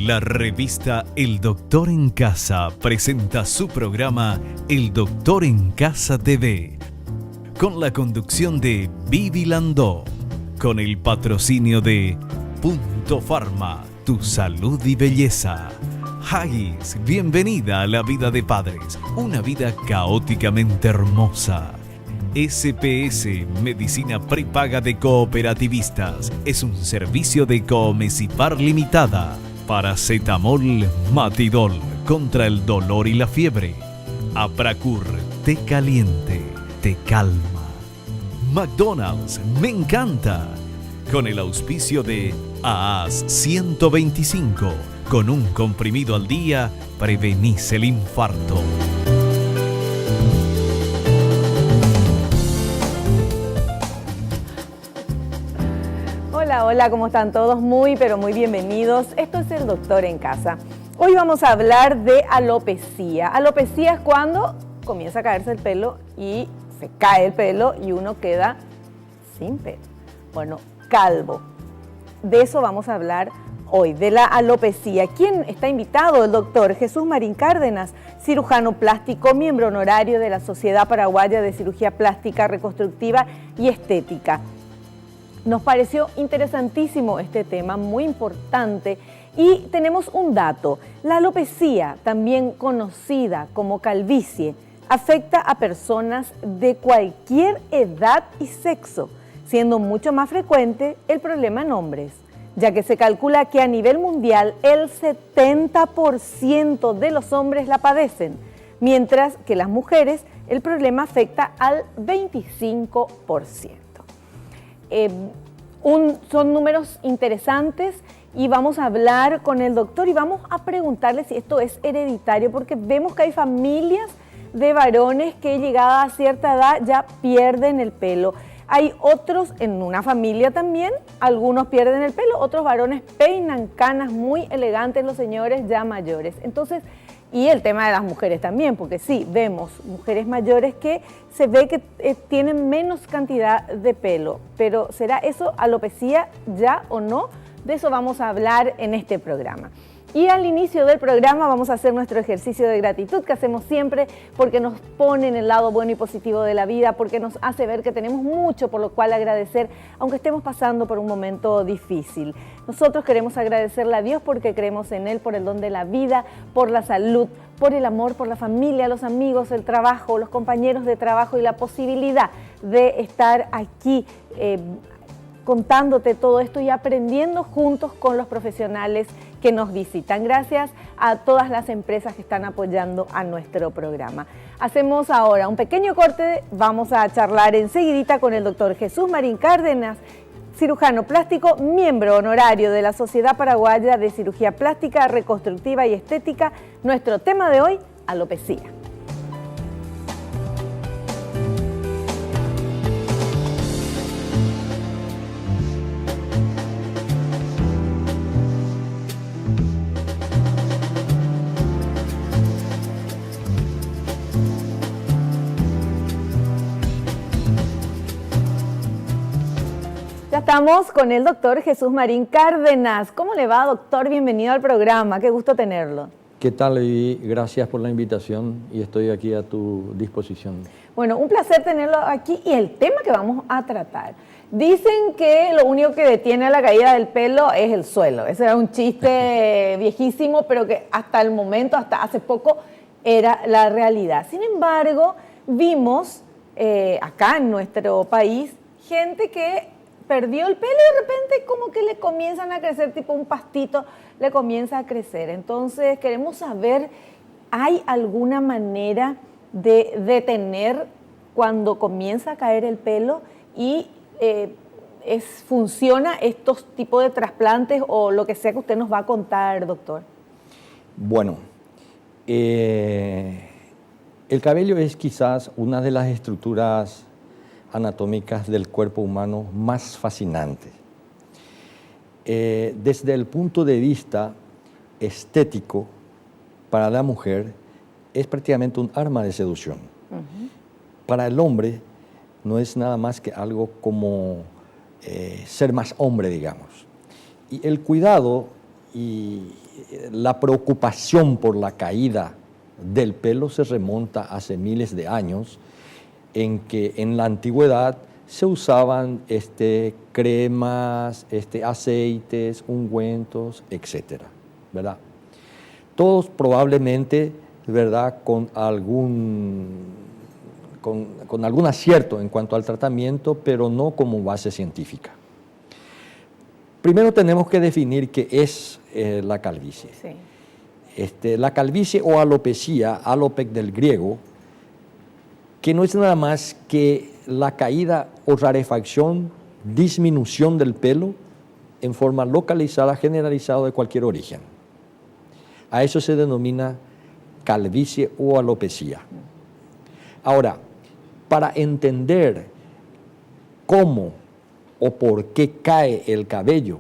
La revista El Doctor en Casa presenta su programa El Doctor en Casa TV, con la conducción de Vivi Landó, con el patrocinio de Punto Pharma, tu salud y belleza. Haggis, bienvenida a la vida de padres, una vida caóticamente hermosa. SPS, Medicina Prepaga de Cooperativistas, es un servicio de Coomesipar Limitada. Paracetamol Matidol, contra el dolor y la fiebre. Apracur, té caliente, te calma. McDonald's, me encanta. Con el auspicio de AAS 125, con un comprimido al día, prevenís el infarto. Hola, ¿cómo están todos? Muy, pero muy bienvenidos. Esto es El Doctor en Casa. Hoy vamos a hablar de alopecia. Alopecia es cuando comienza a caerse el pelo y se cae el pelo y uno queda sin pelo. Bueno, calvo. De eso vamos a hablar hoy, de la alopecia. ¿Quién está invitado? El doctor Jesús Marín Cárdenas, cirujano plástico, miembro honorario de la Sociedad Paraguaya de Cirugía Plástica, Reconstructiva y Estética. Nos pareció interesantísimo este tema, muy importante, y tenemos un dato. La alopecia, también conocida como calvicie, afecta a personas de cualquier edad y sexo, siendo mucho más frecuente el problema en hombres, ya que se calcula que a nivel mundial el 70% de los hombres la padecen, mientras que las mujeres el problema afecta al 25%. Son números interesantes y vamos a hablar con el doctor y vamos a preguntarle si esto es hereditario, porque vemos que hay familias de varones que llegada a cierta edad ya pierden el pelo. Hay otros en una familia también, algunos pierden el pelo, otros varones peinan canas muy elegantes, los señores ya mayores. Entonces, y el tema de las mujeres también, porque sí, vemos mujeres mayores que se ve que tienen menos cantidad de pelo, pero ¿será eso alopecia ya o no? De eso vamos a hablar en este programa. Y al inicio del programa vamos a hacer nuestro ejercicio de gratitud que hacemos siempre porque nos pone en el lado bueno y positivo de la vida, porque nos hace ver que tenemos mucho por lo cual agradecer, aunque estemos pasando por un momento difícil. Nosotros queremos agradecerle a Dios porque creemos en Él, por el don de la vida, por la salud, por el amor, por la familia, los amigos, el trabajo, los compañeros de trabajo y la posibilidad de estar aquí contándote todo esto y aprendiendo juntos con los profesionales que nos visitan. Gracias a todas las empresas que están apoyando a nuestro programa. Hacemos ahora un pequeño corte, vamos a charlar enseguidita con el doctor Jesús Marín Cárdenas, cirujano plástico, miembro honorario de la Sociedad Paraguaya de Cirugía Plástica, Reconstructiva y Estética. Nuestro tema de hoy, alopecia. Estamos con el doctor Jesús Marín Cárdenas. ¿Cómo le va, doctor? Bienvenido al programa. Qué gusto tenerlo. ¿Qué tal, Vivi? Gracias por la invitación y estoy aquí a tu disposición. Bueno, un placer tenerlo aquí y el tema que vamos a tratar. Dicen que lo único que detiene la caída del pelo es el suelo. Ese era un chiste viejísimo, pero que hasta el momento, hasta hace poco, era la realidad. Sin embargo, vimos acá en nuestro país gente que perdió el pelo y de repente como que le comienzan a crecer, tipo un pastito, le comienza a crecer. Entonces queremos saber, ¿hay alguna manera de detener cuando comienza a caer el pelo y funciona estos tipos de trasplantes o lo que sea que usted nos va a contar, doctor? Bueno, el cabello es quizás una de las estructuras anatómicas del cuerpo humano más fascinantes. Desde el punto de vista estético, para la mujer es prácticamente un arma de seducción. Para el hombre no es nada más que algo como ser más hombre, digamos. Y el cuidado y la preocupación por la caída del pelo se remonta hace miles de años, en que en la antigüedad se usaban cremas, aceites, ungüentos, etcétera, ¿verdad? Todos probablemente, ¿verdad?, con algún acierto en cuanto al tratamiento, pero no como base científica. Primero tenemos que definir qué es la calvicie. Sí. La calvicie o alopecia, alopec del griego, que no es nada más que la caída o rarefacción, disminución del pelo en forma localizada, generalizada de cualquier origen. A eso se denomina calvicie o alopecia. Ahora, para entender cómo o por qué cae el cabello,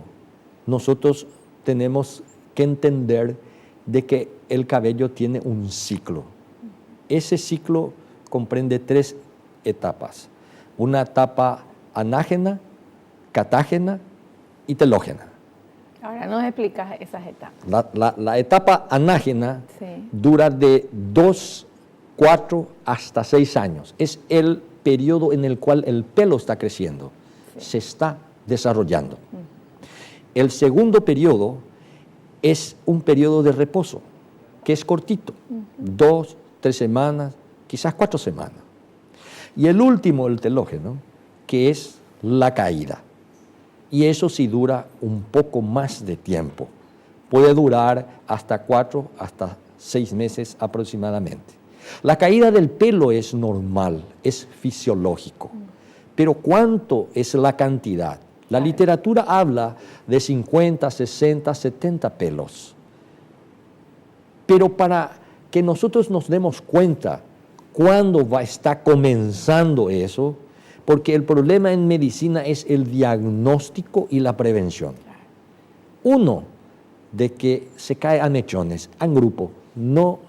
nosotros tenemos que entender de que el cabello tiene un ciclo. Ese ciclo comprende 3 etapas. Una etapa anágena, catágena y telógena. Ahora nos explicas esas etapas. La etapa anágena Sí. dura de 2, 4 hasta 6 años. Es el periodo en el cual el pelo está creciendo, se está desarrollando. El segundo periodo es un periodo de reposo, que es cortito, 2, 3 semanas, quizás 4 semanas. Y el último, el telógeno, que es la caída. Y eso sí dura un poco más de tiempo. Puede durar hasta 4, hasta 6 meses aproximadamente. La caída del pelo es normal, es fisiológico. Pero ¿cuánto es la cantidad? La literatura habla de 50, 60, 70 pelos. Pero para que nosotros nos demos cuenta cuándo está comenzando eso, porque el problema en medicina es el diagnóstico y la prevención. Uno, de que se cae a mechones, en grupo, no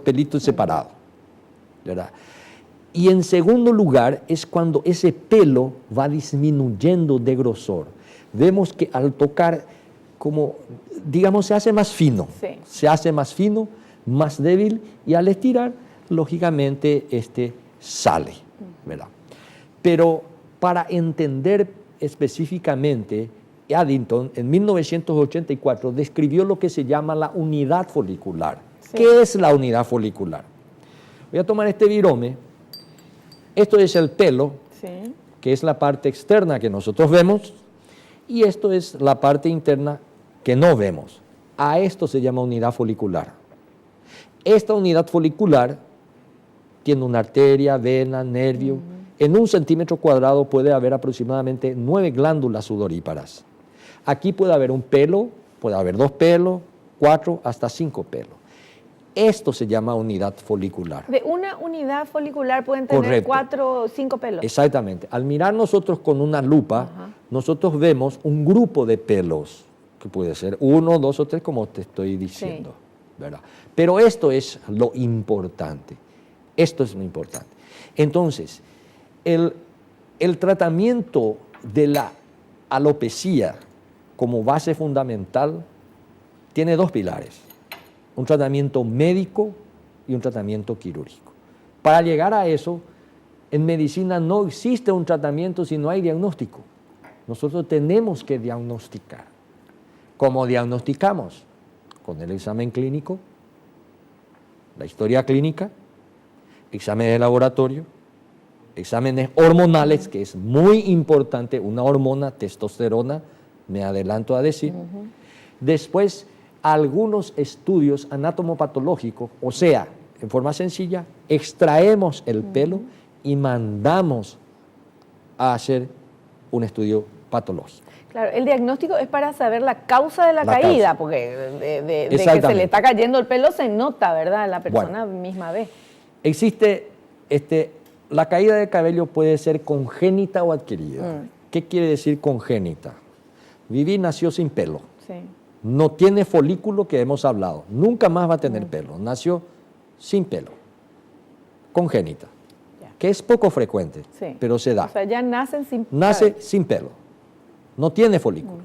pelitos separados, ¿verdad? Y en segundo lugar es cuando ese pelo va disminuyendo de grosor. Vemos que al tocar, como digamos, se hace más fino, Sí. se hace más fino, más débil, y al estirar, lógicamente, sale, ¿verdad? Pero para entender específicamente, Addington en 1984 describió lo que se llama la unidad folicular. Sí. ¿Qué es la unidad folicular? Voy a tomar este virome. Esto es el pelo, Sí. que es la parte externa que nosotros vemos, y esto es la parte interna que no vemos. A esto se llama unidad folicular. Esta unidad folicular tiene una arteria, vena, nervio. En 1 centímetro cuadrado puede haber aproximadamente 9 glándulas sudoríparas. Aquí puede haber un pelo, puede haber 2 pelos, 4, hasta 5 pelos. Esto se llama unidad folicular. De una unidad folicular pueden tener Correcto. 4 o 5 pelos. Exactamente. Al mirar nosotros con una lupa, nosotros vemos un grupo de pelos, que puede ser 1, 2 o 3, como te estoy diciendo, ¿verdad? Pero esto es lo importante. Esto es lo importante. Entonces, el tratamiento de la alopecia como base fundamental tiene 2 pilares: un tratamiento médico y un tratamiento quirúrgico. Para llegar a eso, en medicina no existe un tratamiento si no hay diagnóstico. Nosotros tenemos que diagnosticar. ¿Cómo diagnosticamos? Con el examen clínico, la historia clínica, exámenes de laboratorio, exámenes hormonales, que es muy importante, una hormona, testosterona, me adelanto a decir. Después, algunos estudios anatomopatológicos, o sea, en forma sencilla, extraemos el pelo y mandamos a hacer un estudio patológico. Claro, el diagnóstico es para saber la causa de la caída, causa. porque de que Exactamente. se le está cayendo el pelo se nota, ¿verdad? La persona misma ve. Existe, la caída de cabello puede ser congénita o adquirida. ¿Qué quiere decir congénita? Vivi nació sin pelo. Sí. No tiene folículo, que hemos hablado. Nunca más va a tener pelo. Nació sin pelo. Congénita. Ya. Que es poco frecuente, Sí. pero se da. O sea, ya nacen sin Nace cabello. sin pelo. No tiene folículo.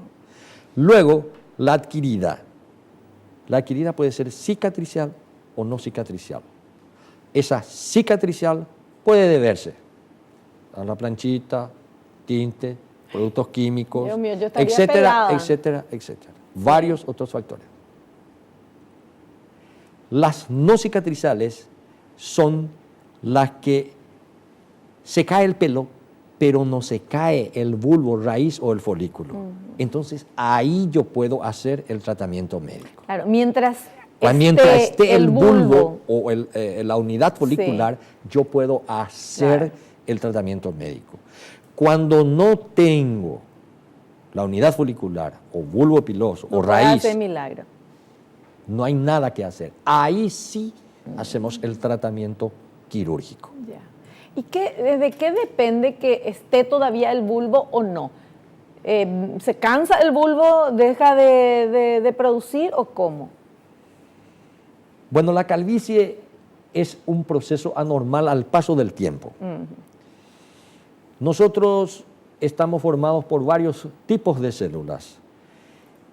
Luego la adquirida. La adquirida puede ser cicatricial o no cicatricial. Esa cicatricial puede deberse a la planchita, tinte, productos químicos, Dios mío, yo estaría etcétera, pelada. etcétera, etcétera. Varios otros factores. Las no cicatrizales son las que se cae el pelo, pero no se cae el bulbo, raíz o el folículo. Entonces, ahí yo puedo hacer el tratamiento médico. Claro, mientras Esté el bulbo o la unidad folicular, yo puedo hacer el tratamiento médico. Cuando no tengo la unidad folicular o bulbo piloso o raíz, hacer milagro. no hay nada que hacer. Ahí sí hacemos el tratamiento quirúrgico. Ya. ¿Y de qué depende que esté todavía el bulbo o no? ¿Se cansa el bulbo, deja de producir o cómo? Bueno, la calvicie es un proceso anormal al paso del tiempo. Nosotros estamos formados por varios tipos de células.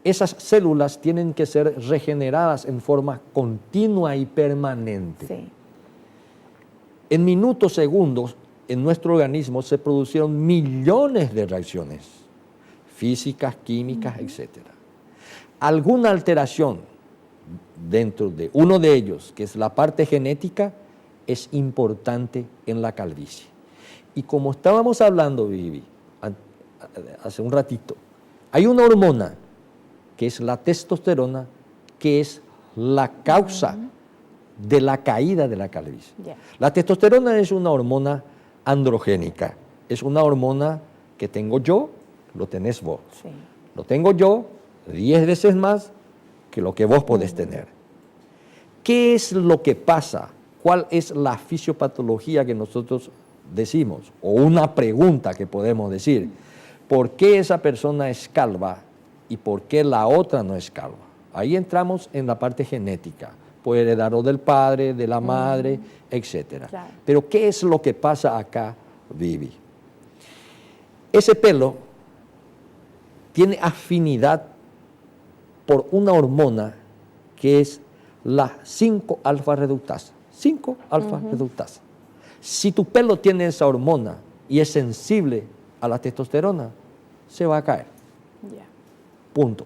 Esas células tienen que ser regeneradas en forma continua y permanente. Sí. En minutos, segundos, en nuestro organismo se producieron millones de reacciones físicas, químicas, etc. Alguna alteración dentro de uno de ellos, que es la parte genética, es importante en la calvicie. Y como estábamos hablando, Vivi, hace un ratito, hay una hormona que es la testosterona, que es la causa de la caída de la calvicie. Yeah. La testosterona es una hormona androgénica, es una hormona que tengo yo, lo tenés vos. Sí. Lo tengo yo 10 veces más que lo que vos podés tener. ¿Qué es lo que pasa? ¿Cuál es la fisiopatología que nosotros decimos? O una pregunta que podemos decir. ¿Por qué esa persona es calva y por qué la otra no es calva? Ahí entramos en la parte genética. Puede heredarlo del padre, de la madre, etc. Claro. Pero ¿qué es lo que pasa acá, Vivi? Ese pelo tiene afinidad por una hormona que es la 5-alfa reductasa. 5-alfa reductasa. Si tu pelo tiene esa hormona y es sensible a la testosterona, se va a caer. Yeah. Punto.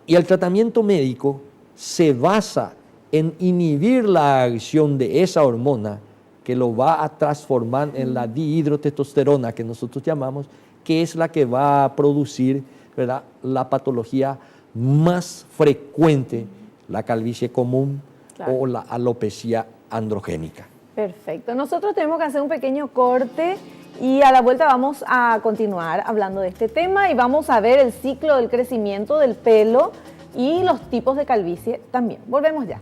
Y el tratamiento médico se basa en inhibir la acción de esa hormona que lo va a transformar en la dihidrotestosterona que nosotros llamamos, que es la que va a producir, ¿verdad?, la patología más frecuente, la calvicie común, claro, o la alopecia androgénica. Perfecto. Nosotros tenemos que hacer un pequeño corte y a la vuelta vamos a continuar hablando de este tema y vamos a ver el ciclo del crecimiento del pelo y los tipos de calvicie también. Volvemos ya.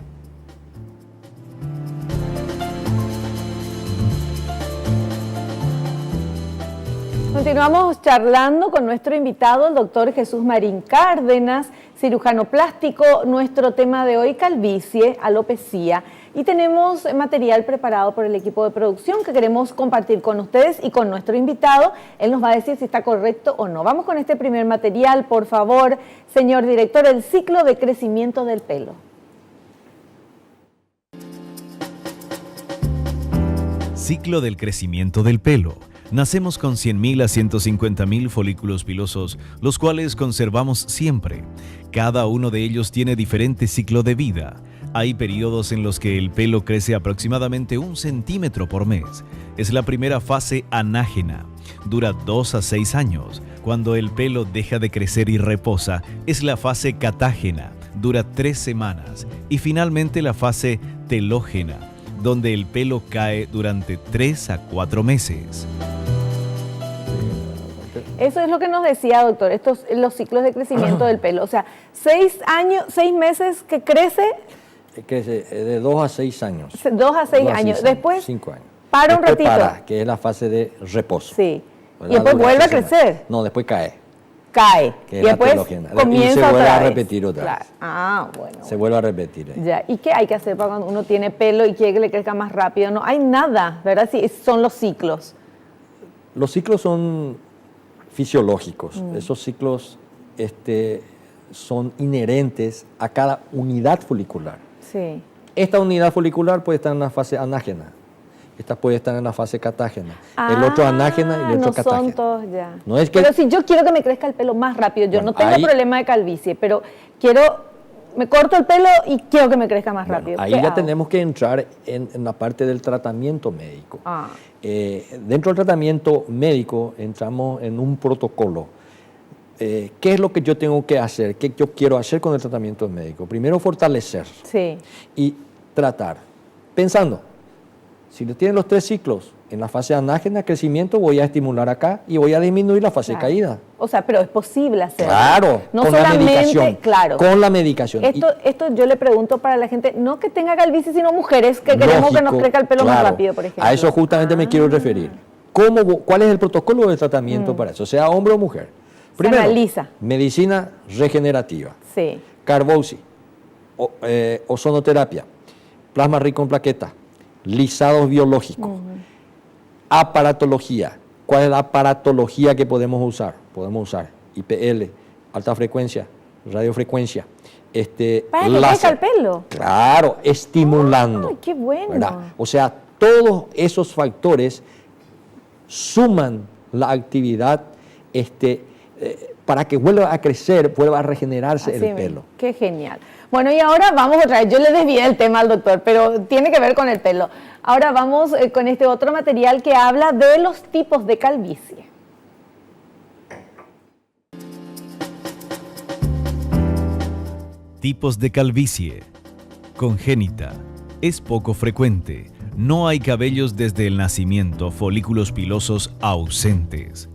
Continuamos charlando con nuestro invitado, el doctor Jesús Marín Cárdenas, cirujano plástico. Nuestro tema de hoy, calvicie, alopecia. Y tenemos material preparado por el equipo de producción que queremos compartir con ustedes y con nuestro invitado. Él nos va a decir si está correcto o no. Vamos con este primer material, por favor, señor director, el ciclo de crecimiento del pelo. Ciclo del crecimiento del pelo. Nacemos con 100.000 a 150.000 folículos pilosos, los cuales conservamos siempre. Cada uno de ellos tiene diferente ciclo de vida. Hay periodos en los que el pelo crece aproximadamente 1 centímetro por mes. Es la primera fase anágena. Dura 2 a 6 años. Cuando el pelo deja de crecer y reposa, es la fase catágena. Dura 3 semanas. Y finalmente la fase telógena, donde el pelo cae durante 3 a 4 meses. Eso es lo que nos decía, doctor, los ciclos de crecimiento del pelo. O sea, 6 meses que crece. Crece de 2 a 6 años. 2 a 6 años. Después 5 años. Para un ratito. Que es la fase de reposo. Sí. Y después vuelve a crecer. No, después cae. Cae. Que Y después comienza y se vuelve otra a vez. repetir otra vez. Ah, bueno. Se vuelve a repetir. Ya. ¿Y qué hay que hacer para cuando uno tiene pelo y quiere que le crezca más rápido? No hay nada, ¿verdad? Sí, son los ciclos. Los ciclos son fisiológicos. Esos ciclos son inherentes a cada unidad folicular. Sí. Esta unidad folicular puede estar en la fase anágena, esta puede estar en la fase catágena, el otro anágena y el otro no catágena. son todos ya. No es que, pero si yo quiero que me crezca el pelo más rápido, yo Bueno, no tengo ahí- problema de calvicie, pero me corto el pelo y quiero que me crezca más rápido. ahí ¿Qué ya hago? tenemos que entrar en la parte del tratamiento médico. Ah, Dentro del tratamiento médico entramos en un protocolo. ¿Qué es lo que yo tengo que hacer? ¿Qué yo quiero hacer con el tratamiento médico? Primero, fortalecer sí. y tratar. Pensando, si tienen los 3 ciclos, en la fase anágena, crecimiento, voy a estimular acá y voy a disminuir la fase de Claro. caída. O sea, pero es posible hacerlo. Claro, no con la solamente, medicación. claro. Con la medicación. Esto yo le pregunto para la gente, no que tenga calvicie, sino mujeres que queremos que nos Lógico, crezca el pelo más claro. rápido, por ejemplo. A eso justamente me quiero referir. ¿Cuál es el protocolo de tratamiento para eso? Sea hombre o mujer. Primero, analiza. medicina regenerativa, Sí. carboxi, ozonoterapia, plasma rico en plaquetas, lisados biológicos, aparatología. ¿Cuál es la aparatología que podemos usar? Podemos usar IPL, alta frecuencia, radiofrecuencia, Para que crezca el pelo. Claro, estimulando. Ay, qué bueno. ¿Verdad? O sea, todos esos factores suman la actividad para que vuelva a crecer, vuelva a regenerarse Así el mismo. pelo. Qué genial. Bueno, y ahora vamos otra vez. Yo le desvié el tema al doctor, pero tiene que ver con el pelo. Ahora vamos con este otro material que habla de los tipos de calvicie. Tipos de calvicie. Congénita. Es poco frecuente. No hay cabellos desde el nacimiento, folículos pilosos ausentes.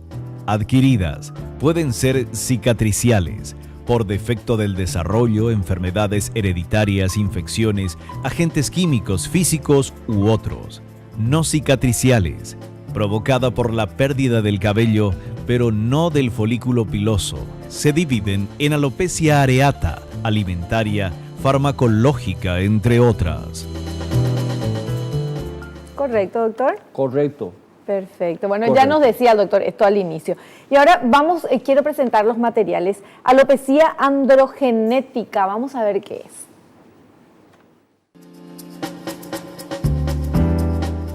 Adquiridas. Pueden ser cicatriciales, por defecto del desarrollo, enfermedades hereditarias, infecciones, agentes químicos, físicos u otros. No cicatriciales, provocada por la pérdida del cabello, pero no del folículo piloso. Se dividen en alopecia areata, alimentaria, farmacológica, entre otras. ¿Correcto, doctor? Correcto. Perfecto. Bueno, ya Correcto. nos decía el doctor esto al inicio. Y ahora quiero presentar los materiales. Alopecia androgenética. Vamos a ver qué es.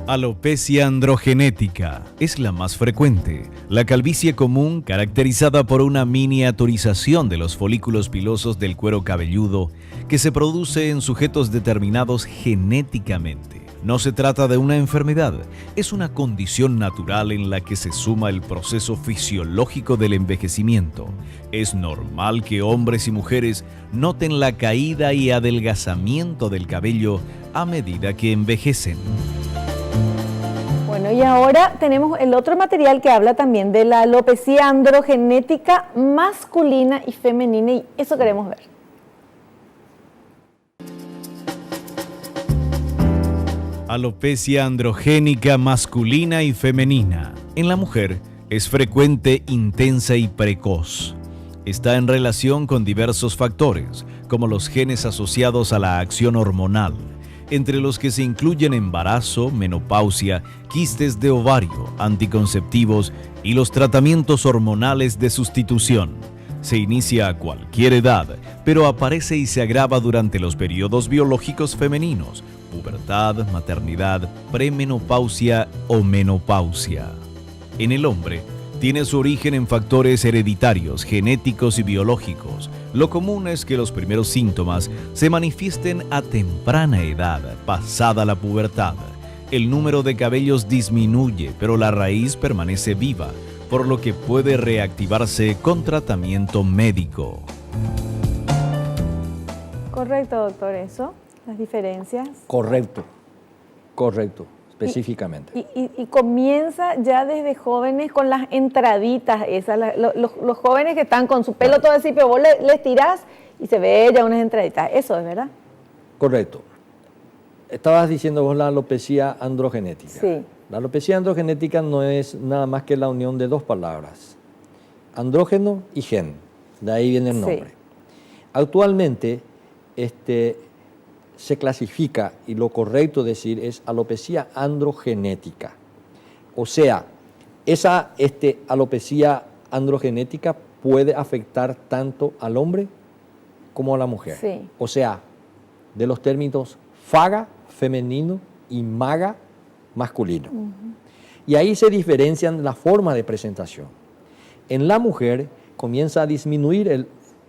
Alopecia androgenética es la más frecuente. La calvicie común, caracterizada por una miniaturización de los folículos pilosos del cuero cabelludo, que se produce en sujetos determinados genéticamente. No se trata de una enfermedad, es una condición natural en la que se suma el proceso fisiológico del envejecimiento. Es normal que hombres y mujeres noten la caída y adelgazamiento del cabello a medida que envejecen. Bueno, y ahora tenemos el otro material que habla también de la alopecia androgenética masculina y femenina, y eso queremos ver. Alopecia androgénica masculina y femenina. En la mujer es frecuente, intensa y precoz. Está en relación con diversos factores, como los genes asociados a la acción hormonal, entre los que se incluyen embarazo, menopausia, quistes de ovario, anticonceptivos y los tratamientos hormonales de sustitución. Se inicia a cualquier edad, pero aparece y se agrava durante los periodos biológicos femeninos, pubertad, maternidad, premenopausia o menopausia. En el hombre, tiene su origen en factores hereditarios, genéticos y biológicos. Lo común es que los primeros síntomas se manifiesten a temprana edad, pasada la pubertad. El número de cabellos disminuye, pero la raíz permanece viva, por lo que puede reactivarse con tratamiento médico. Correcto, doctor, eso, las diferencias. Correcto. Correcto. Específicamente. Y comienza ya desde jóvenes con las entraditas esas, los jóvenes que están con su pelo todo así, pero vos les tirás y se ve ya unas entraditas. Eso es verdad. Correcto. Estabas diciendo vos la alopecia androgenética. Sí. La alopecia androgenética no es nada más que la unión de dos palabras, andrógeno y gen. De ahí viene el nombre. Sí. Actualmente, se clasifica, y lo correcto decir es alopecia androgenética. O sea, esa alopecia androgenética puede afectar tanto al hombre como a la mujer. Sí. O sea, de los términos faga, femenino, y maga, masculino. Y ahí se diferencian la forma de presentación. En la mujer comienza a disminuir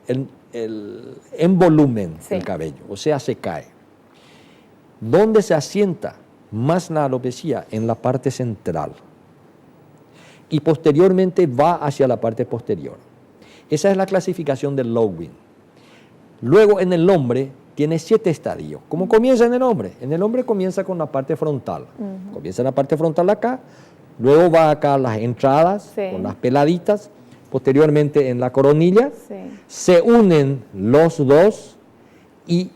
en volumen Sí. el cabello, o sea, se cae. ¿Dónde se asienta más la alopecia? En la parte central. Y posteriormente va hacia la parte posterior. Esa es la clasificación del Lowin. Luego en el hombre tiene 7 estadios. ¿Cómo comienza en el hombre? En el hombre comienza con la parte frontal. Comienza en la parte frontal acá, luego va acá a las entradas, Sí. con las peladitas, posteriormente en la coronilla, Sí. se unen los dos y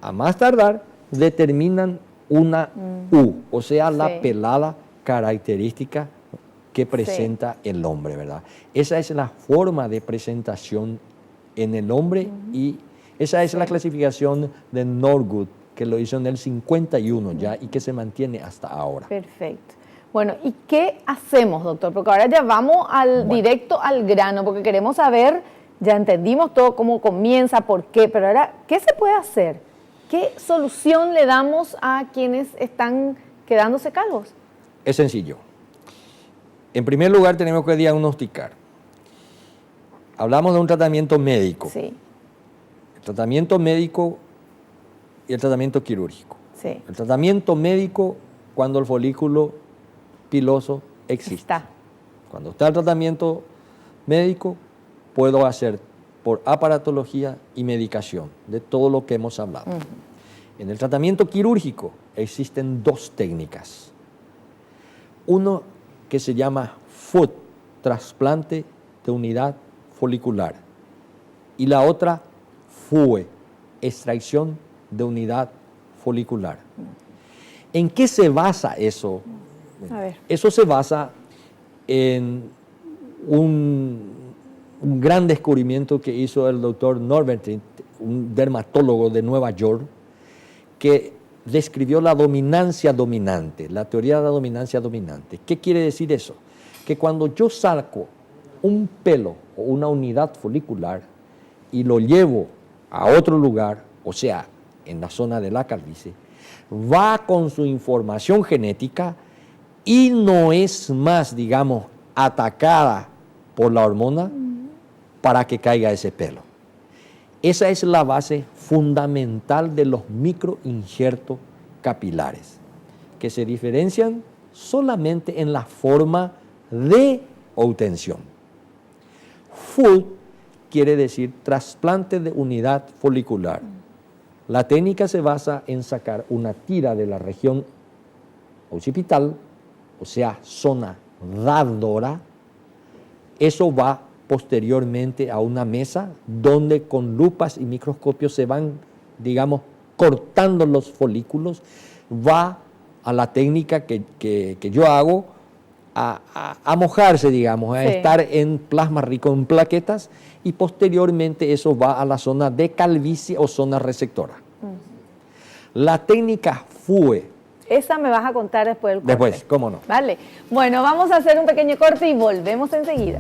a más tardar determinan una U, o sea, la Sí. pelada característica que presenta el hombre, ¿verdad? Esa es la forma de presentación en el hombre y esa es la clasificación de Norwood, que lo hizo en el 51 ya y que se mantiene hasta ahora. Perfecto. Bueno, ¿y qué hacemos, doctor? Porque ahora ya vamos directo al grano, porque queremos saber, ya entendimos todo, cómo comienza, por qué, pero ahora, ¿qué se puede hacer? ¿Qué solución le damos a quienes están quedándose calvos? Es sencillo. En primer lugar tenemos que diagnosticar. Hablamos de un tratamiento médico. Sí, El tratamiento médico y el tratamiento quirúrgico. sí. El tratamiento médico cuando el folículo piloso existe. Está. Cuando está el tratamiento médico, puedo hacer por aparatología y medicación de todo lo que hemos hablado. En el tratamiento quirúrgico existen 2 técnicas. Uno que se llama FUT, trasplante de unidad folicular, y la otra FUE, extracción de unidad folicular. ¿En qué se basa eso? A ver. Eso se basa en un gran descubrimiento que hizo el doctor Norbertin, un dermatólogo de Nueva York, que describió la dominancia dominante, la teoría de la dominancia dominante. ¿Qué quiere decir eso? Que cuando yo saco un pelo o una unidad folicular y lo llevo a otro lugar, o sea, en la zona de la calvicie, va con su información genética y no es más, digamos, atacada por la hormona para que caiga ese pelo. Esa es la base fundamental de los microinjertos capilares, que se diferencian solamente en la forma de obtención. Full quiere decir trasplante de unidad folicular. La técnica se basa en sacar una tira de la región occipital, o sea, zona dadora. Eso va posteriormente a una mesa donde con lupas y microscopios se van, digamos, cortando los folículos. Va a la técnica que yo hago a mojarse, digamos, a Sí. estar en plasma rico en plaquetas, y posteriormente eso va a la zona de calvicie o zona receptora. La técnica FUE. Esa me vas a contar después del corte. Después, ¿cómo no? Vale. Bueno, vamos a hacer un pequeño corte y volvemos enseguida.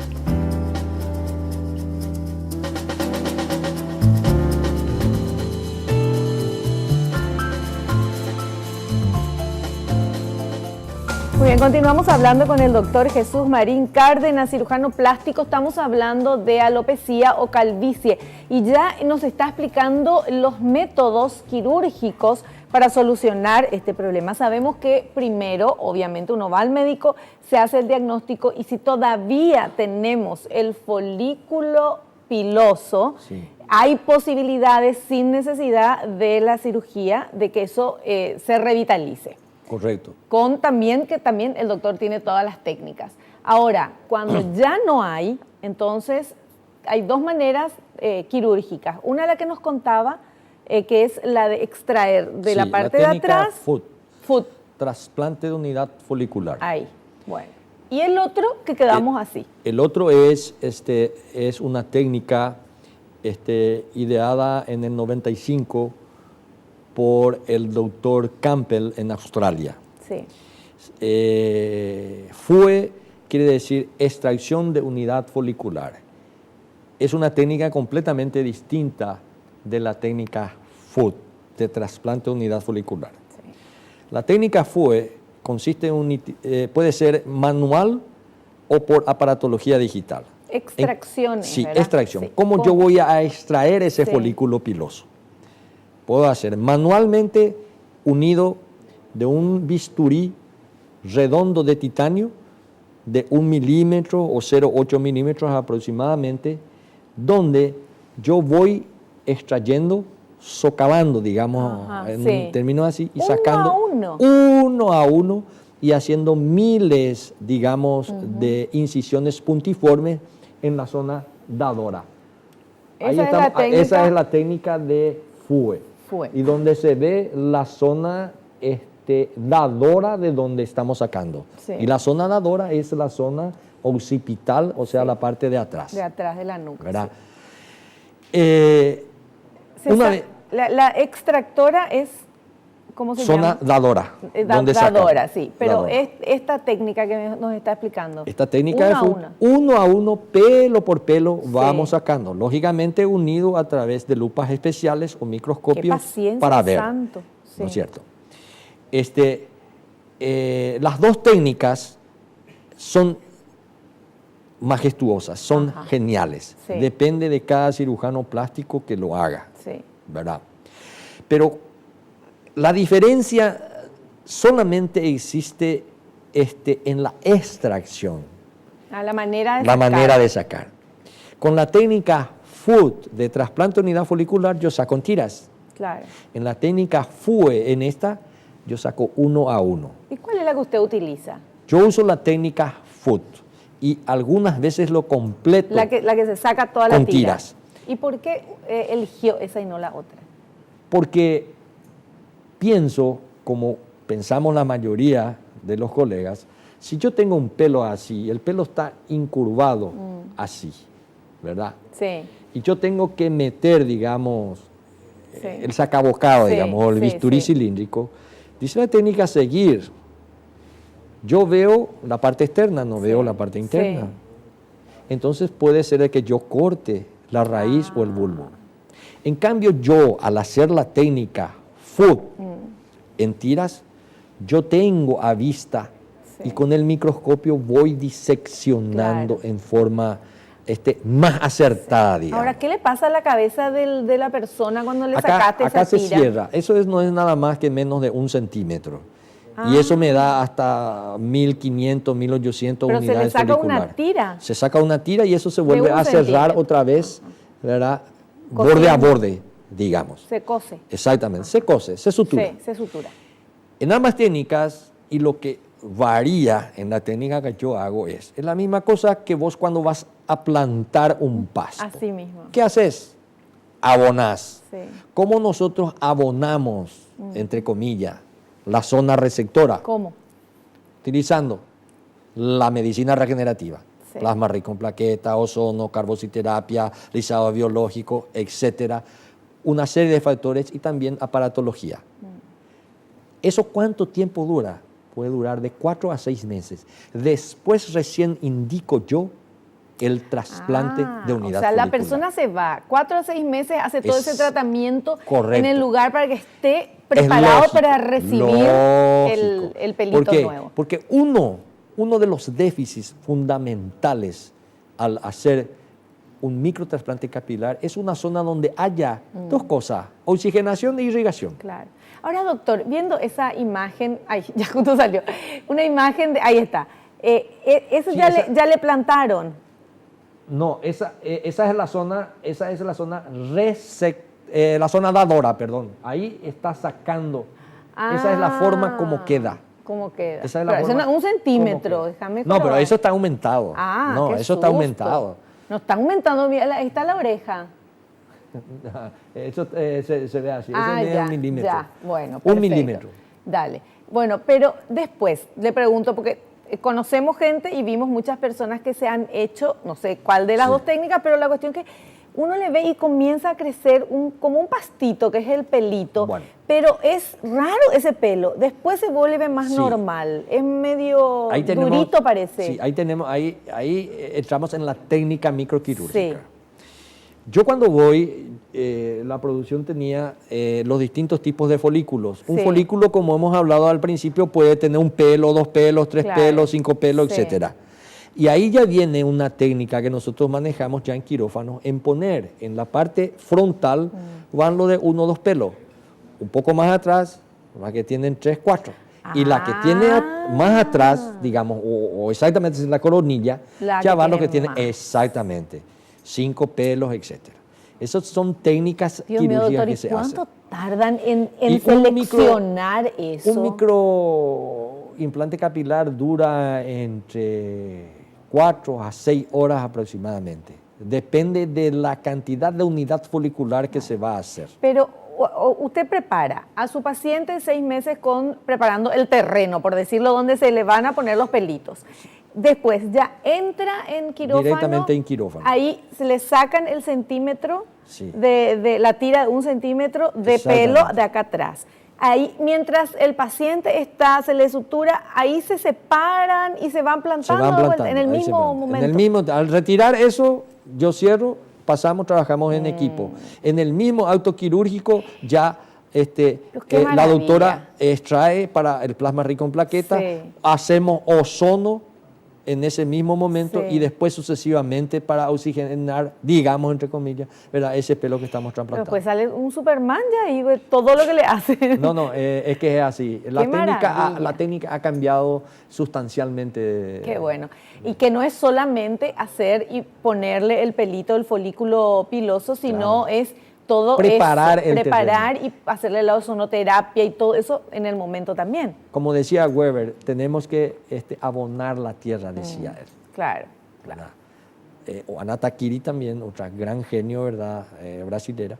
Muy bien, continuamos hablando con el doctor Jesús Marín Cárdenas, cirujano plástico. Estamos hablando de alopecia o calvicie y ya nos está explicando los métodos quirúrgicos para solucionar este problema. Sabemos que primero, obviamente, uno va al médico, se hace el diagnóstico y si todavía tenemos el folículo piloso, Sí. hay posibilidades sin necesidad de la cirugía de que eso se revitalice. Correcto. Con también que también el doctor tiene todas las técnicas. Ahora, cuando ya no hay, entonces hay 2 maneras quirúrgicas. Una la que nos contaba, que es la de extraer de la Sí, parte de técnica atrás. FUT, trasplante de unidad folicular. Ahí, bueno. Y el otro que quedamos así. El otro es una técnica ideada en el 95 por el doctor Campbell en Australia. Sí. FUE quiere decir extracción de unidad folicular. es una técnica completamente distinta de la técnica FUE, de trasplante de unidad folicular. Sí. La técnica FUE consiste puede ser manual o por aparatología digital. Extracciones, Sí, ¿verdad? extracción. Sí. ¿Cómo yo voy a extraer ese Sí. folículo piloso? Puedo hacer manualmente unido de un bisturí redondo de titanio de 1 milímetro o 0,8 milímetros aproximadamente, donde yo voy extrayendo, socavando, digamos, Ajá, en sí. un término así, y Uno sacando a uno. uno a uno y haciendo miles, digamos, de incisiones puntiformes en la zona dadora. Esa es la técnica de FUE. FUE. Y donde se ve la zona dadora de donde estamos sacando. Sí. Y la zona dadora es la zona occipital, o sea, la parte de atrás. De atrás de la nuca. ¿Verdad? Sí. Una vez, La extractora es, ¿cómo se zona llama? dadora. donde Dadora, sacamos. sí. Pero Dadora. esta técnica que nos está explicando. Esta técnica uno de a FUE, uno. uno a uno, pelo por pelo, Sí. vamos sacando. Lógicamente unido a través de lupas especiales o Qué microscopios paciencia, para ver. santo. Sí. ¿No es cierto? Las dos técnicas son majestuosas, son Ajá. geniales. Sí. Depende de cada cirujano plástico que lo haga, Sí. ¿verdad? Pero la diferencia solamente existe en la extracción, A la manera de la sacar. manera de sacar. Con la técnica FUE de trasplante de unidad folicular, yo saco en tiras. Claro. En la técnica FUE, en esta, yo saco uno a uno. ¿Y cuál es la que usted utiliza? Yo uso la técnica FUE y algunas veces lo completo La que se saca toda la con tira. tiras. ¿Y por qué eligió esa y no la otra? Porque pienso, como pensamos la mayoría de los colegas, si yo tengo un pelo así, el pelo está incurvado así, ¿verdad? Sí. Y yo tengo que meter, digamos, Sí. el sacabocado, Sí, digamos, o el sí, bisturí sí. cilíndrico, dice la técnica a seguir. Yo veo la parte externa, no veo la parte interna. Sí. Entonces puede ser de que yo corte la raíz o el bulbo. En cambio, yo, al hacer la técnica FUE en tiras, yo tengo a vista Sí. y con el microscopio voy diseccionando Claro. en forma más acertada, digamos. Ahora, ¿qué le pasa a la cabeza de la persona cuando le sacaste Acá esa se tira? cierra. Eso no es nada más que menos de 1 centímetro. Y eso me da hasta 1.500, 1.800 Pero se le unidades saca una foliculares. tira. Se saca una tira y eso se vuelve 1 a cerrar centímetro. otra vez, ¿verdad? Cosiendo. Borde a borde, digamos. Se cose. Exactamente. Se cose, se sutura. Sí, se sutura. En ambas técnicas, y lo que varía en la técnica que yo hago es la misma cosa que vos cuando vas a plantar un pasto. Así mismo. ¿Qué haces? Abonás. Sí. ¿Cómo nosotros abonamos, entre comillas, la zona receptora? ¿Cómo? Utilizando la medicina regenerativa. Sí. Plasma rico en plaqueta, ozono, carbociterapia, lisado biológico, etcétera. Una serie de factores y también aparatología. ¿Eso cuánto tiempo dura? Puede durar de 4 a 6 meses. Después recién indico yo el trasplante de unidad O sea, la folicular. persona se va 4 a 6 meses, hace todo ese tratamiento correcto. en el lugar para que esté preparado lógico, para recibir lógico. el pelito ¿Por qué? nuevo. Porque uno de los déficits fundamentales al hacer un microtrasplante capilar es una zona donde haya dos cosas, oxigenación e irrigación. Claro. Ahora, doctor, viendo esa imagen, ay, ya justo salió, una imagen de, ahí está, eso Sí, ya le plantaron. No, esa es la zona, la zona dadora, perdón. Ahí está sacando. Esa es la forma como queda. ¿Cómo queda? Esa es la Pero eso forma no es 1 centímetro, como queda. déjame No, pero probar. eso está aumentado. Ah, no, qué eso está susto. aumentado. No, está aumentando, mira, ahí está la oreja. Eso se ve así. Ah, Ese es ya, 1 milímetro. ya, bueno, 1 perfecto. milímetro. Dale. Bueno, pero después le pregunto, porque conocemos gente y vimos muchas personas que se han hecho, no sé cuál de las Sí. dos técnicas, pero la cuestión que uno le ve y comienza a crecer como un pastito, que es el pelito, Bueno. pero es raro ese pelo, después se vuelve más Sí. normal, es medio Ahí tenemos- durito parece. Sí, ahí entramos en la técnica microquirúrgica. Sí. Yo cuando voy, la producción tenía los distintos tipos de folículos. Un folículo, como hemos hablado al principio, puede tener un pelo, 2 pelos, 3 pelos, 5 pelos, etcétera. Y ahí ya viene una técnica que nosotros manejamos ya en quirófano, en poner en la parte frontal, van lo de 1 o 2 pelos. Un poco más atrás, las que tienen 3, 4. Y la que tiene más atrás, digamos, o exactamente en la coronilla, ya va lo que tiene exactamente 5 pelos, etcétera. Esas son técnicas quirúrgicas que se hacen. ¿Cuánto tardan en seleccionar eso? Un microimplante capilar dura entre 4 a 6 horas aproximadamente. Depende de la cantidad de unidad folicular que se va a hacer. Pero usted prepara a su paciente 6 meses preparando el terreno, por decirlo, donde se le van a poner los pelitos. Después ya entra en quirófano. Directamente en quirófano. Ahí se le sacan el centímetro de la tira de 1 centímetro de pelo de acá atrás. Ahí, mientras el paciente se le sutura, ahí se separan y se van plantando, en el mismo momento. Al retirar eso, yo cierro, trabajamos en equipo. En el mismo acto quirúrgico ya la doctora extrae para el plasma rico en plaquetas, hacemos ozono en ese mismo momento y después sucesivamente para oxigenar, digamos, entre comillas, ¿verdad? Ese pelo que estamos trasplantando. Pero pues sale un Superman ya y todo lo que le hace. No, es que es así. La técnica ha cambiado sustancialmente. Qué bueno. Y que no es solamente hacer y ponerle el pelito, el folículo piloso, sino es todo preparar y hacerle la ozonoterapia y todo eso en el momento también. Como decía Weber, tenemos que abonar la tierra, decía él. Claro. O Ana Takiri también, otra gran genio, ¿verdad? Brasilera,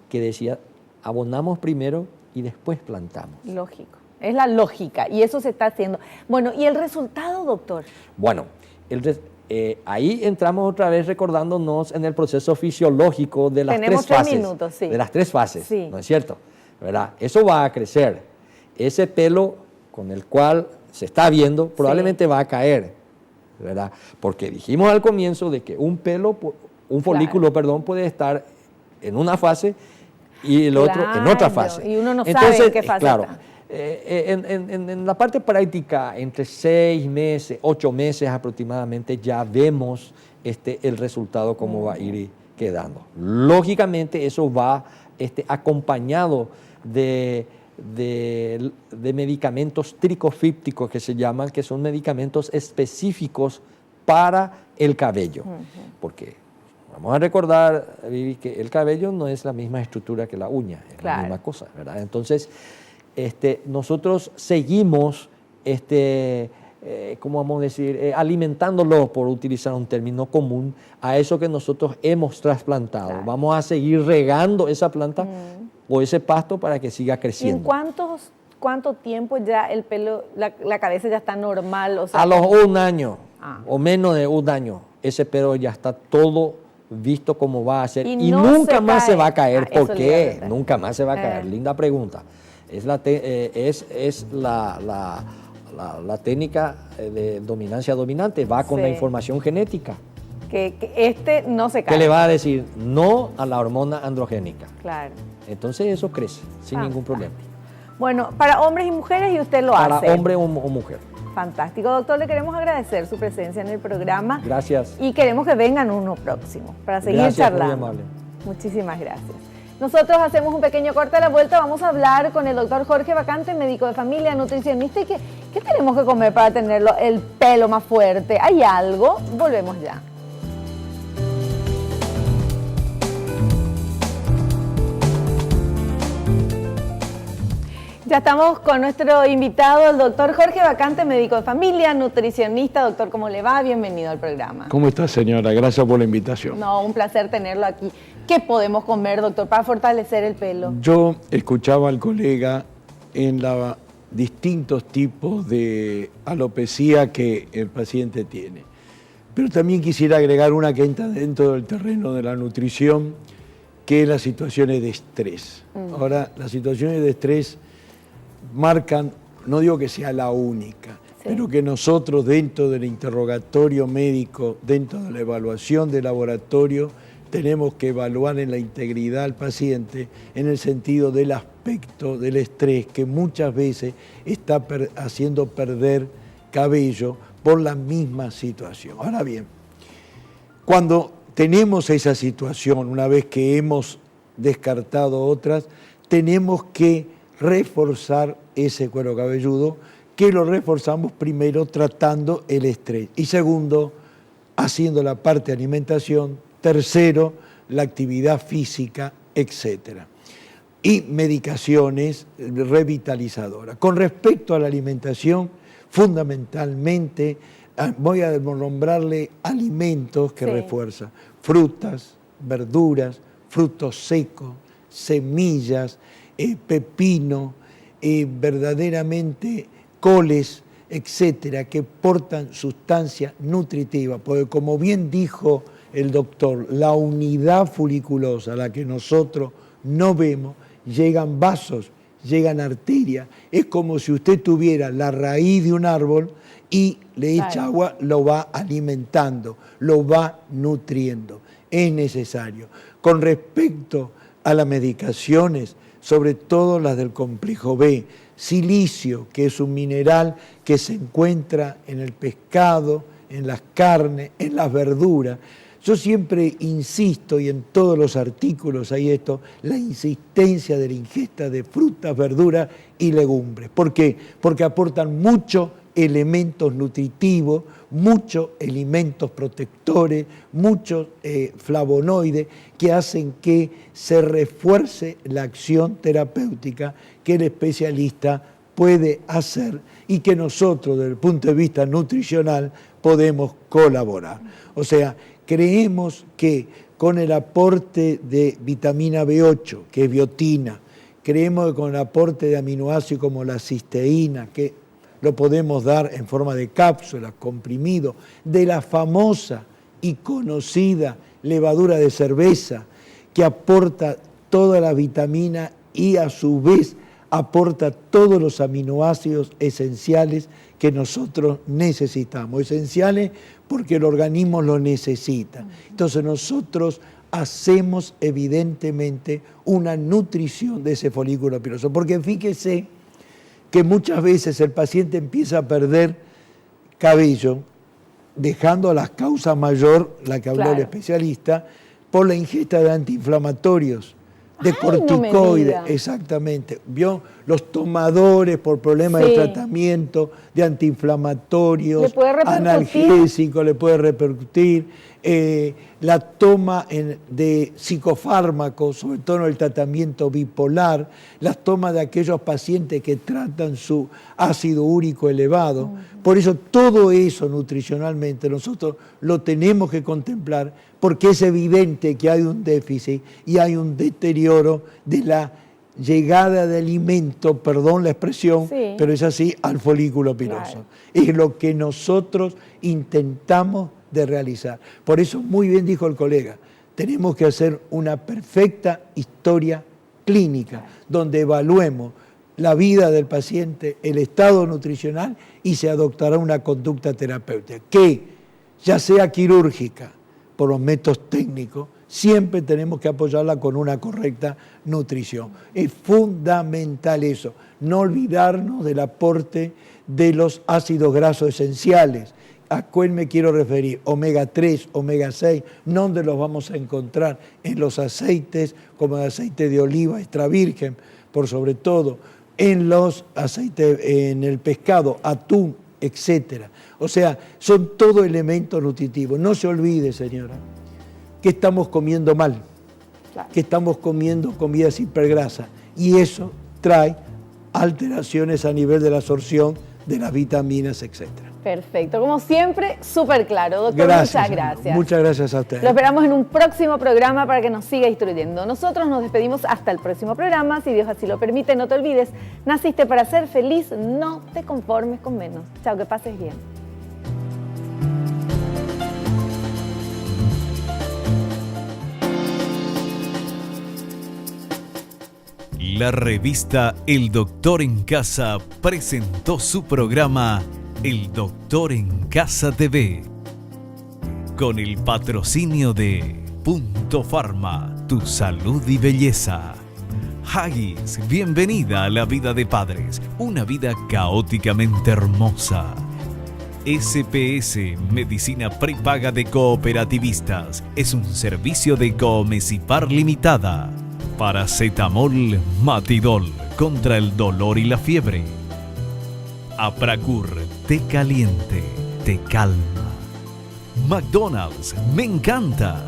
que decía, abonamos primero y después plantamos. Lógico, es la lógica y eso se está haciendo. Bueno, ¿y el resultado, doctor? Bueno, ahí entramos otra vez recordándonos en el proceso fisiológico de las tres fases. De las 3 fases, ¿no es cierto? ¿Verdad? Eso va a crecer. Ese pelo con el cual se está viendo probablemente va a caer, ¿verdad? Porque dijimos al comienzo de que un folículo, puede estar en una fase y el otro en otra fase. Y uno no sabe en qué fase está. En la parte práctica, entre 6 meses, 8 meses aproximadamente, ya vemos el resultado, cómo va a ir quedando. Lógicamente, eso va acompañado de medicamentos tricofípticos que se llaman, que son medicamentos específicos para el cabello. Porque vamos a recordar, Vivi, que el cabello no es la misma estructura que la uña, es la misma cosa, ¿verdad? Entonces, nosotros seguimos, ¿cómo vamos a decir? Alimentándolo, por utilizar un término común, a eso que nosotros hemos trasplantado. Claro. Vamos a seguir regando esa planta o ese pasto para que siga creciendo. ¿Y en cuánto tiempo ya el pelo, la cabeza ya está normal? O sea, a los 1 año o menos de 1 año, ese pelo ya está todo visto como va a ser y nunca más se va a caer. ¿Por qué? Nunca más se va a caer. Linda pregunta. Es la técnica de dominancia dominante, va con la información genética. Que no se cae. Que le va a decir no a la hormona androgénica. Claro. Entonces eso crece sin ningún problema. Bueno, para hombres y mujeres, y usted lo hace. Para hombre o mujer. Fantástico, doctor. Le queremos agradecer su presencia en el programa. Gracias. Y queremos que vengan uno próximo para seguir charlando. Muy amable. Muchísimas gracias. Nosotros hacemos un pequeño corte a la vuelta. Vamos a hablar con el doctor Jorge Vacante, médico de familia, nutricionista. ¿Y qué tenemos que comer para tener el pelo más fuerte? ¿Hay algo? Volvemos ya. Ya estamos con nuestro invitado, el doctor Jorge Vacante, médico de familia, nutricionista. Doctor, ¿cómo le va? Bienvenido al programa. ¿Cómo está, señora? Gracias por la invitación. No, un placer tenerlo aquí. ¿Qué podemos comer, doctor, para fortalecer el pelo? Yo escuchaba al colega en los distintos tipos de alopecia que el paciente tiene. Pero también quisiera agregar una que entra dentro del terreno de la nutrición, que es las situaciones de estrés. Ahora, las situaciones de estrés marcan, no digo que sea la única, pero que nosotros dentro del interrogatorio médico, dentro de la evaluación de laboratorio, tenemos que evaluar en la integridad al paciente en el sentido del aspecto del estrés que muchas veces está haciendo perder cabello por la misma situación. Ahora bien, cuando tenemos esa situación, una vez que hemos descartado otras, tenemos que reforzar ese cuero cabelludo, que lo reforzamos primero tratando el estrés y segundo, haciendo la parte de alimentación, tercero, la actividad física, etc. Y medicaciones revitalizadoras. Con respecto a la alimentación, fundamentalmente voy a nombrarle alimentos que refuerzan. Frutas, verduras, frutos secos, semillas, pepino, verdaderamente coles, etcétera, que portan sustancia nutritiva, porque como bien dijo el doctor, la unidad foliculosa, la que nosotros no vemos, llegan vasos, llegan arterias, es como si usted tuviera la raíz de un árbol y le echa agua, lo va alimentando, lo va nutriendo, es necesario. Con respecto a las medicaciones, sobre todo las del complejo B, silicio, que es un mineral que se encuentra en el pescado, en las carnes, en las verduras. Yo siempre insisto, y en todos los artículos hay esto, la insistencia de la ingesta de frutas, verduras y legumbres. ¿Por qué? Porque aportan muchos elementos nutritivos, muchos elementos protectores, muchos flavonoides que hacen que se refuerce la acción terapéutica que el especialista puede hacer y que nosotros, desde el punto de vista nutricional, podemos colaborar. O sea, creemos que con el aporte de vitamina B8, que es biotina, creemos que con el aporte de aminoácidos como la cisteína, que lo podemos dar en forma de cápsulas, comprimido, de la famosa y conocida levadura de cerveza, que aporta toda la vitamina y a su vez aporta todos los aminoácidos esenciales que nosotros necesitamos. Esenciales porque el organismo lo necesita. Entonces nosotros hacemos evidentemente una nutrición de ese folículo piloso. Porque fíjese que muchas veces el paciente empieza a perder cabello, dejando las causas mayor, la que habló el especialista, por la ingesta de antiinflamatorios, de corticoides, exactamente. ¿Vio? Los tomadores por problemas de tratamiento, de antiinflamatorios, analgésicos, le puede repercutir. La toma de psicofármacos, sobre todo en el tratamiento bipolar, las tomas de aquellos pacientes que tratan su ácido úrico elevado. Por eso todo eso nutricionalmente nosotros lo tenemos que contemplar, porque es evidente que hay un déficit y hay un deterioro de la llegada de alimento, perdón la expresión, pero es así, al folículo piloso. Claro. Es lo que nosotros intentamos de realizar. Por eso, muy bien dijo el colega, tenemos que hacer una perfecta historia clínica, donde evaluemos la vida del paciente, el estado nutricional y se adoptará una conducta terapéutica, que ya sea quirúrgica, por los métodos técnicos, siempre tenemos que apoyarla con una correcta nutrición. Es fundamental eso, no olvidarnos del aporte de los ácidos grasos esenciales. ¿A cuál me quiero referir? Omega 3, omega 6, ¿dónde los vamos a encontrar? En los aceites, como el aceite de oliva extra virgen, por sobre todo, en los aceites, en el pescado, atún, etcétera. O sea, son todos elementos nutritivos. No se olvide, señora, que estamos comiendo mal, que estamos comiendo comidas hipergrasas, y eso trae alteraciones a nivel de la absorción de las vitaminas, etcétera. Perfecto, como siempre, súper claro. Doctor, muchas gracias. Muchas gracias a usted. Lo esperamos en un próximo programa para que nos siga instruyendo. Nosotros nos despedimos hasta el próximo programa. Si Dios así lo permite, no te olvides, naciste para ser feliz, no te conformes con menos. Chao, que pases bien. La revista El Doctor en Casa presentó su programa El Doctor en Casa TV, con el patrocinio de Punto Pharma, tu salud y belleza. Haggis, bienvenida a la vida de padres, una vida caóticamente hermosa. SPS, Medicina Prepaga de Cooperativistas, es un servicio de Coomesipar Limitada. Paracetamol Matidol, contra el dolor y la fiebre. Apracur, té caliente, te calma. McDonald's, me encanta.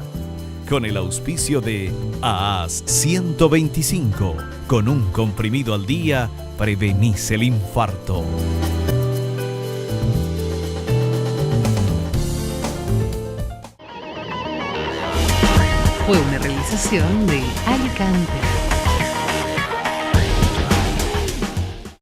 Con el auspicio de AAS 125, con un comprimido al día, prevenís el infarto. Fue una realización de Alicante.